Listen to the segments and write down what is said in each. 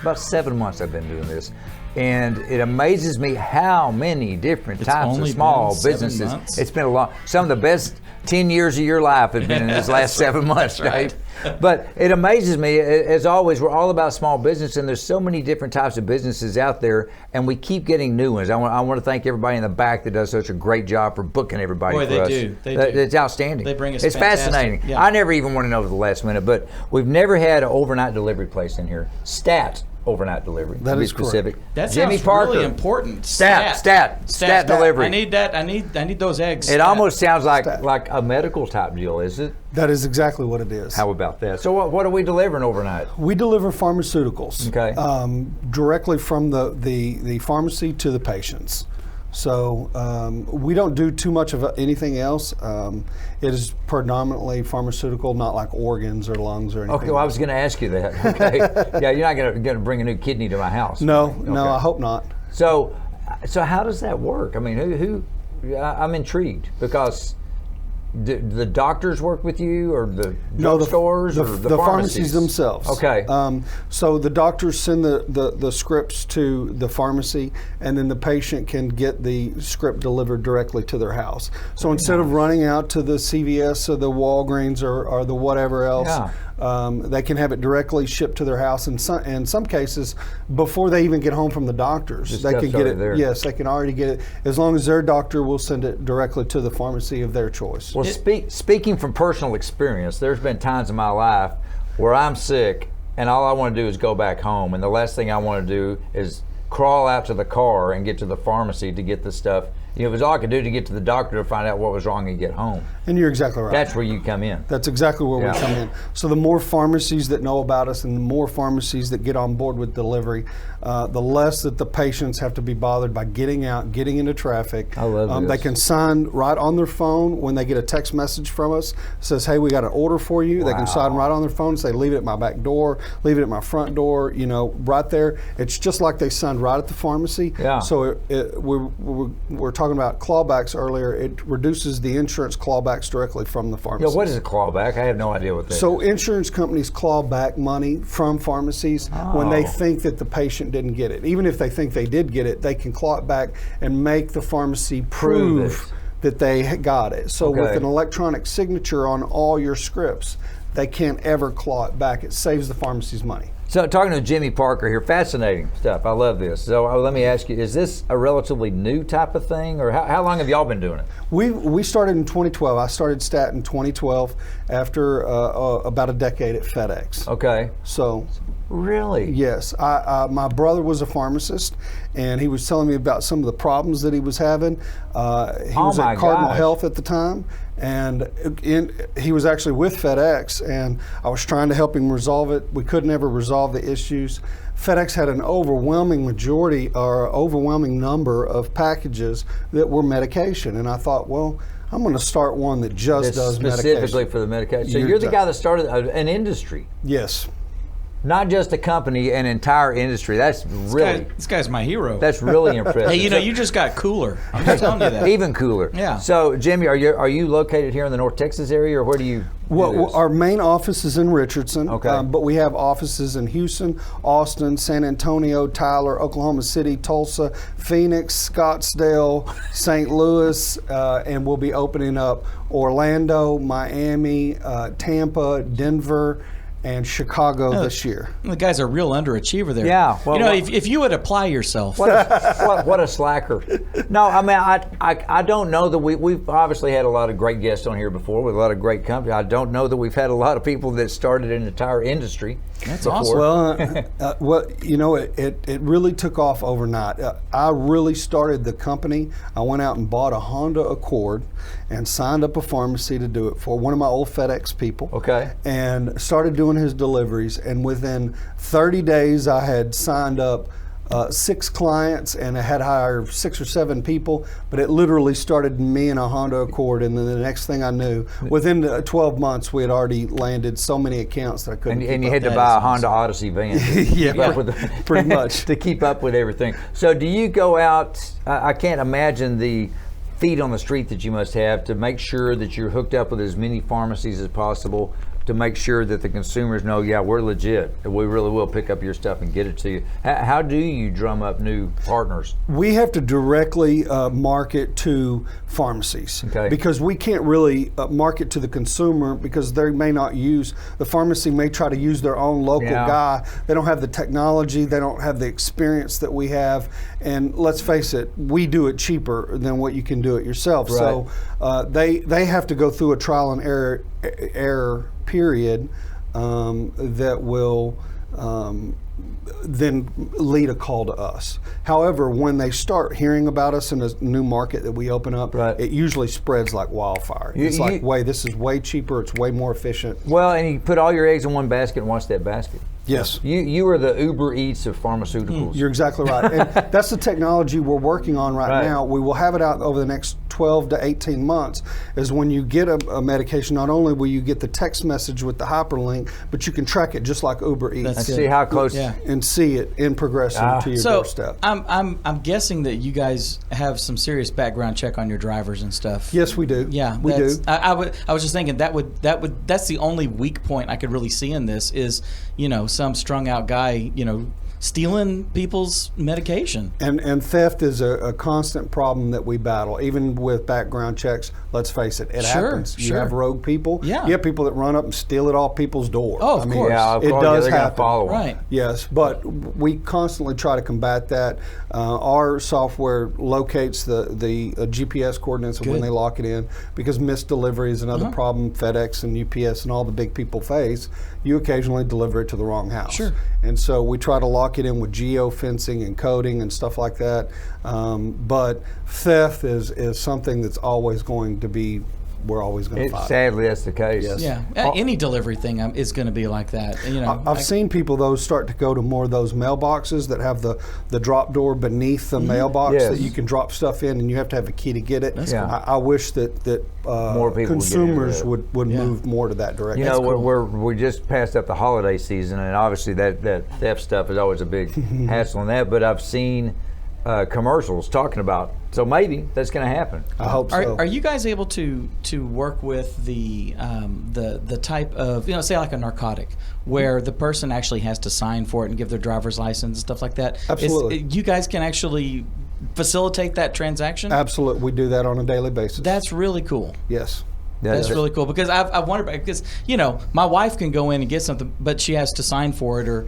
about 7 months I've been doing this. And it amazes me how many different types of small businesses. Months? It's been some of the best 10 years of your life have been in this last 7 months, Dave. But it amazes me, as always, we're all about small business, and there's so many different types of businesses out there, and we keep getting new ones. I want to thank everybody in the back that does such a great job for booking everybody for us. They do. It's outstanding. They bring us It's fascinating. Yeah. I never even want to know to the last minute, but we've never had an overnight delivery place in here. Overnight delivery. That is specific. correct. That Jimmy sounds Parker. really important. Stat delivery. I need that. I need those eggs. It almost sounds like a medical type deal, is it? That is exactly what it is. How about that? So what are we delivering overnight? We deliver pharmaceuticals directly from the pharmacy to the patients. So we don't do too much of anything else. It is predominantly pharmaceutical, not like organs or lungs or anything. Okay, well, I was going to ask you that. Okay, yeah, you're not going to bring a new kidney to my house. No, right? no, I hope not. So how does that work? I mean, I'm intrigued because. Do the doctors work with you, or the drugstores, or the pharmacies themselves? Okay. So the doctors send the scripts to the pharmacy, and then the patient can get the script delivered directly to their house. So instead of running out to the CVS or the Walgreens or the whatever else, they can have it directly shipped to their house. In some cases, before they even get home from the doctors, they can get it. There. Yes, they can already get it, as long as their doctor will send it directly to the pharmacy of their choice. Well, speaking from personal experience, there's been times in my life where I'm sick and all I want to do is go back home, and the last thing I want to do is crawl out to the car and get to the pharmacy to get the stuff. You know, it was all I could do to get to the doctor to find out what was wrong and get home. And you're exactly right. That's where you come in. That's exactly where we come in. So the more pharmacies that know about us and the more pharmacies that get on board with delivery, the less that the patients have to be bothered by getting out, getting into traffic. I love this. They can sign right on their phone when they get a text message from us. It says, hey, we got an order for you. Wow. They can sign right on their phone and say, leave it at my back door, leave it at my front door, right there. It's just like they signed right at the pharmacy. Yeah. So we're talking about clawbacks earlier. It reduces the insurance clawbacks directly from the pharmacy. Yeah, what is a clawback? I have no idea what that is. So insurance companies claw back money from pharmacies when they think that the patient didn't get it. Even if they think they did get it, they can claw it back and make the pharmacy prove that they got it. So with an electronic signature on all your scripts, they can't ever claw it back. It saves the pharmacy's money. So talking to Jimmy Parker here, fascinating stuff. I love this. So let me ask you, is this a relatively new type of thing, or how long have y'all been doing it? We started in 2012. I started STAT in 2012 after about a decade at FedEx. Okay. So. Really? Yes. My brother was a pharmacist, and he was telling me about some of the problems that he was having. He was at Cardinal Health at the time, and he was actually with FedEx, and I was trying to help him resolve it. We couldn't ever resolve the issues. FedEx had an overwhelming majority or overwhelming number of packages that were medication, and I thought, well, I'm going to start one that just does medication. Specifically for the medication. So you're the guy that started an industry. Yes. Not just a company, an entire industry. That's really... This guy's my hero. That's really impressive. Hey, you just got cooler. I'm just telling you that. Even cooler. Yeah. So, Jimmy, are you located here in the North Texas area, or where do you Well, our main office is in Richardson, okay. But we have offices in Houston, Austin, San Antonio, Tyler, Oklahoma City, Tulsa, Phoenix, Scottsdale, St. Louis, and we'll be opening up Orlando, Miami, Tampa, Denver, and Chicago this year. The guy's a real underachiever there. Yeah. Well, if you would apply yourself. What a slacker. No, I mean, I don't know that we've obviously had a lot of great guests on here before with a lot of great companies. I don't know that we've had a lot of people that started an entire industry. That's before. awesome. Well, it really took off overnight. I really started the company. I went out and bought a Honda Accord and signed up a pharmacy to do it for one of my old FedEx people. Okay. And started doing his deliveries. And within 30 days, I had signed up 6 clients, and I had hired 6 or 7 people, but it literally started me and a Honda Accord, and then the next thing I knew, within 12 months, we had already landed so many accounts that I couldn't keep And you up. had to buy a Honda Odyssey van pretty much. to keep up with everything. So do you go out, I can't imagine the feet on the street that you must have to make sure that you're hooked up with as many pharmacies as possible. to make sure that the consumers know, yeah, we're legit. We really will pick up your stuff and get it to you. How do you drum up new partners? We have to directly market to pharmacies, because we can't really market to the consumer, because they may not use, the pharmacy may try to use their own local guy. They don't have the technology, they don't have the experience that we have, and let's face it, we do it cheaper than what you can do it yourself. Right. So they have to go through a trial and error period that will then lead a call to us. However, when they start hearing about us in a new market that we open up, it usually spreads like wildfire. It's like, this is way cheaper, it's way more efficient. Well, and you put all your eggs in one basket and watch that basket. Yes. You are the Uber Eats of pharmaceuticals. You're exactly right. And that's the technology we're working on right now. We will have it out over the next 12 to 18 months, is when you get a medication, not only will you get the text message with the hyperlink, but you can track it just like Uber Eats. And see how close. And see it in progression to your doorstep. I'm guessing that you guys have some serious background check on your drivers and stuff. Yes, we do. Yeah, we do. I was just thinking that's the only weak point I could really see in this is, some strung out guy, stealing people's medication. And theft is a constant problem that we battle, even with background checks. Let's face it, it happens. You have rogue people. Yeah. You have people that run up and steal it off people's door. Oh, of course. Yeah, of it course. does they're happen. Follow them. Right. Yes, but we constantly try to combat that. Our software locates the GPS coordinates of when they lock it in, because missed delivery is another problem FedEx and UPS and all the big people face. You occasionally deliver it to the wrong house. Sure. And so we try to lock it in with geo-fencing and coding and stuff like that. But theft is something that's always going to be, we're always going to fight. Sadly, that's the case. Yes. Yeah, any delivery thing is going to be like that. I've seen people, though, start to go to more of those mailboxes that have the drop door beneath the mailbox that you can drop stuff in, and you have to have a key to get it. That's cool. I wish that more people consumers would move more to that direction. We just passed up the holiday season, and obviously that theft stuff is always a big hassle on that. But I've seen commercials talking about, so maybe that's going to happen. I hope so. Are you guys able to work with the type of, say like a narcotic, where the person actually has to sign for it and give their driver's license and stuff like that? Absolutely. You guys can actually facilitate that transaction? Absolutely. We do that on a daily basis. That's really cool. Yes. That's really cool, because I've wondered, because my wife can go in and get something, but she has to sign for it, or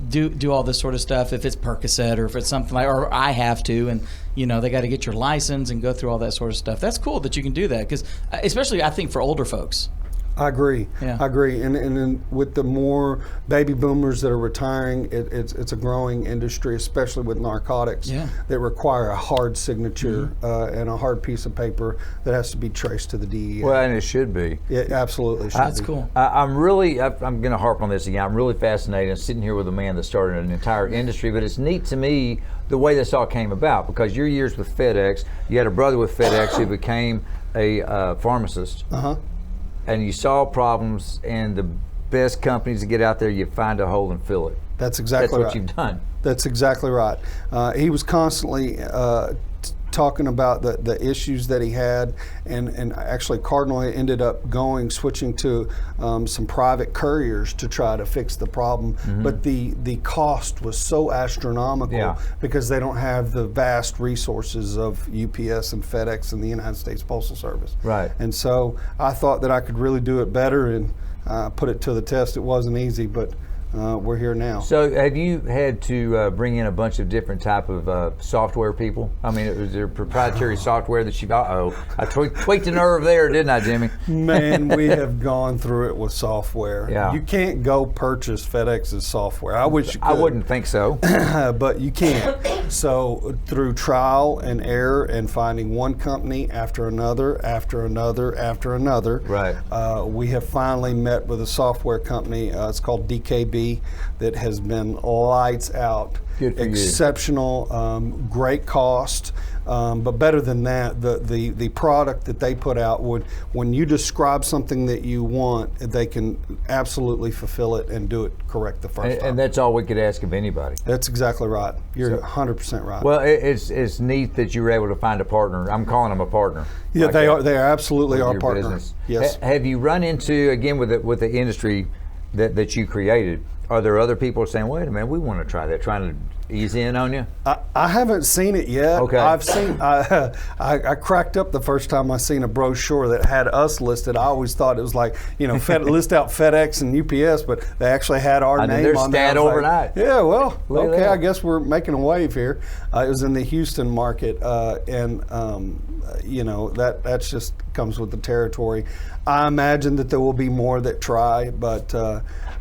do all this sort of stuff if it's Percocet or if it's something like, or I have to, and they got to get your license and go through all that sort of stuff. That's cool that you can do that, because especially I think for older folks. I agree. Yeah. I agree. And then with the more baby boomers that are retiring, it's a growing industry, especially with narcotics, that require a hard signature and a hard piece of paper that has to be traced to the DEA. Well, and it should be. It absolutely should That's be. cool. I'm going to harp on this again. I'm really fascinated. I'm sitting here with a man that started an entire industry, but it's neat to me the way this all came about, because your years with FedEx, you had a brother with FedEx who became a pharmacist. And you saw problems, and the best companies to get out there, you find a hole and fill it. That's exactly right. That's what you've done. That's exactly right. He was constantly talking about the issues that he had, and actually Cardinal ended up switching to some private couriers to try to fix the problem. But the cost was so astronomical because they don't have the vast resources of UPS and FedEx and the United States Postal Service. Right. And so I thought that I could really do it better, and put it to the test. It wasn't easy, but we're here now. So have you had to bring in a bunch of different type of software people? I mean, was there proprietary software that you got? I tweaked a nerve there, didn't I, Jimmy? Man, we have gone through it with software. Yeah. You can't go purchase FedEx's software. I wish you could. I wouldn't think so. But you can't. So through trial and error and finding one company after another, after another, after another, Right. we have finally met with a software company. It's called DKB. quality that has been lights out. Good for you. Exceptional, great cost. But better than that, the product that they put out would, when you describe something that you want, they can absolutely fulfill it and do it correct the first time. And that's all we could ask of anybody. That's exactly right. You're 100% right. Well, it's neat that you were able to find a partner. I'm calling them a partner. Yeah, like they are. They are absolutely our your partner. business. Yes. Have you run into, again, with the industry that you created? Are there other people saying, "Wait a minute, we want to try that," trying to ease in on you? I haven't seen it yet. Okay. I've seen. I cracked up the first time I seen a brochure that had us listed. I always thought it was like, list out FedEx and UPS, but they actually had our name on there. Stat overnight. Like, yeah, well, Look okay, I guess we're making a wave here. It was in the Houston market, and that's just comes with the territory. I imagine that there will be more that try, but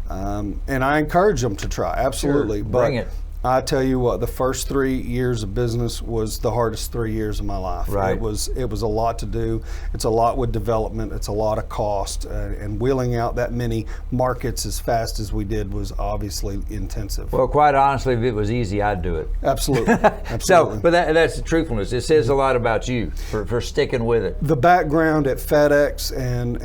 and I encourage them to try, absolutely. Sure, but bring it. I tell you what, the first 3 years of business was the hardest 3 years of my life. Right. It was a lot to do. It's a lot with development. It's a lot of cost, and wheeling out that many markets as fast as we did was obviously intensive. Well, quite honestly, if it was easy, I'd do it. Absolutely. Absolutely. So, but that's the truthfulness. It says a lot about you for sticking with it. The background at FedEx and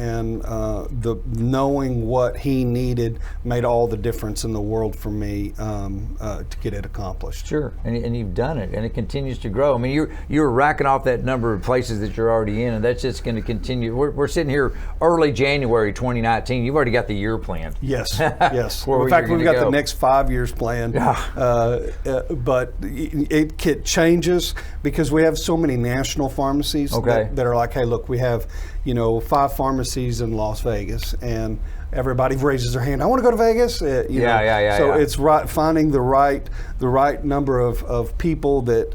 the knowing what he needed made all the difference in the world for me to get it accomplished. Sure, and you've done it, and it continues to grow. I mean, you're racking off that number of places that you're already in, and that's just going to continue. We're sitting here early January 2019. You've already got the year planned. Yes, yes. Where In fact, you're we've gonna got go. the next 5 years planned. But it changes because we have so many national pharmacies that are like, hey, look, we have 5 pharmacies in Las Vegas, and everybody raises their hand. I want to go to Vegas. So it's finding the right number of people that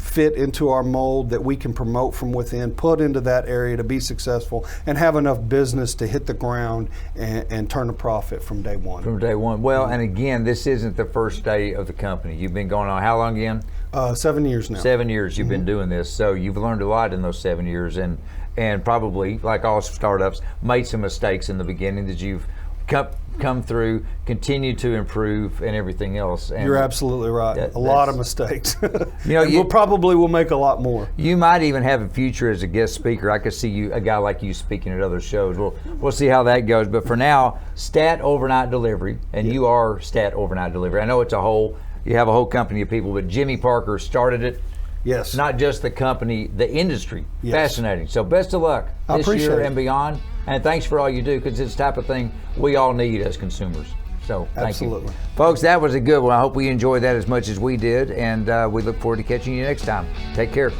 fit into our mold that we can promote from within, put into that area to be successful, and have enough business to hit the ground and turn a profit from day one. From day one. Well, and again, this isn't the first day of the company. You've been going on how long again? 7 years now. 7 years you've been doing this, so you've learned a lot in those 7 years, and probably, like all startups, made some mistakes in the beginning that you've come through, continue to improve, and everything else. And you're absolutely right. A lot of mistakes. We'll probably make a lot more. You might even have a future as a guest speaker. I could see a guy like you speaking at other shows. We'll see how that goes. But for now, Stat Overnight Delivery, and you are Stat Overnight Delivery. I know you have a whole company of people, but Jimmy Parker started it. Yes. Not just the company, the industry. Yes. Fascinating. So best of luck this year and beyond. And thanks for all you do, because it's the type of thing we all need as consumers. So thank you. Folks, that was a good one. I hope we enjoyed that as much as we did. And we look forward to catching you next time. Take care.